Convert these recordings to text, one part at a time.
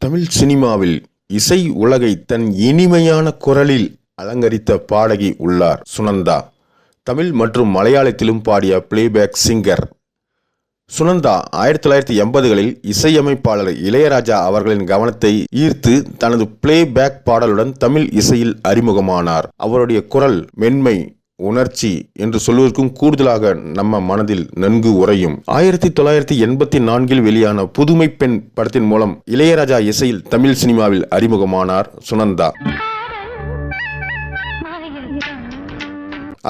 தமிழ் சினிமாவில் இசை உலகை தன் இனிமையான குரலில் அலங்கரித்த பாடகி உள்ளார் சுனந்தா. தமிழ் மற்றும் மலையாளத்திலும் பாடிய பிளேபேக் சிங்கர் சுனந்தா 1980களில் இசையமைப்பாளர் இளையராஜா அவர்களின் கவனத்தை ஈர்த்து தனது பிளேபேக் பாடலுடன் தமிழ் இசையில் அறிமுகமானார். அவருடைய குரல் மென்மை, உணர்ச்சி என்று சொல்வதற்கும் கூடுதலாக நம்ம மனதில் நன்கு உறையும். 1984 வெளியான புதுமை பெண் படத்தின் மூலம் இளையராஜா இசையில் தமிழ் சினிமாவில் அறிமுகமானார் சுனந்தா.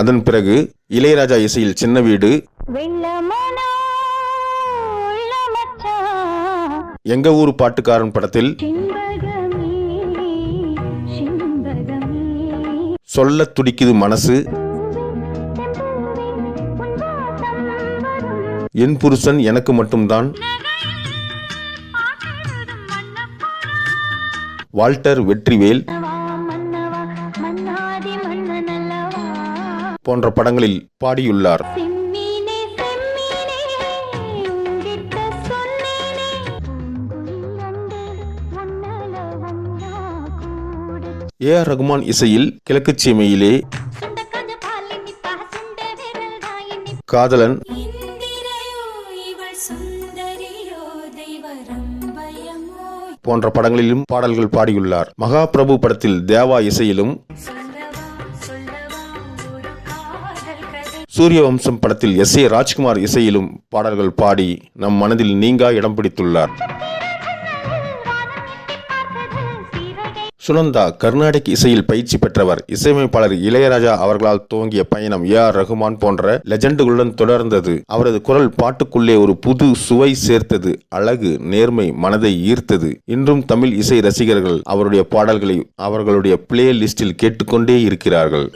அதன் பிறகு இளையராஜா இசையில் சின்ன வீடு, எங்க ஊரு பாட்டுக்காரன் படத்தில், சொல்ல துடிக்குது மனசு, என் புருஷன் எனக்கு மட்டும்தான், வால்டர் வெற்றிவேல் போன்ற படங்களில் பாடியுள்ளார். ஏ.ஆர். ரகுமான் இசையில் கிழக்கு சீமையிலே, காதலன் போன்ற படங்களிலும் பாடல்கள் பாடியுள்ளார். மகாபிரபு படத்தில் தேவா இசையிலும், சூரியவம்சம் படத்தில் எஸ்.ஏ. ராஜ்குமார் இசையிலும் பாடல்கள் பாடி நம் மனதில் நீங்கா இடம் பிடித்துள்ளார். சுனந்தா கர்நாடிக் இசையில் பயிற்சி பெற்றவர். இசையமைப்பாளர் இளையராஜா அவர்களால் துவங்கிய பயணம் ஏ.ஆர். ரகுமான் போன்ற லெஜண்டுகளுடன் தொடர்ந்தது. அவரது குரல் பாட்டுக்குள்ளே ஒரு புது சுவை சேர்த்தது. அழகு, நேர்மை மனதை ஈர்த்தது. இன்றும் தமிழ் இசை ரசிகர்கள் அவருடைய பாடல்களை அவர்களுடைய பிளே லிஸ்டில் கேட்டுக்கொண்டே இருக்கிறார்கள்.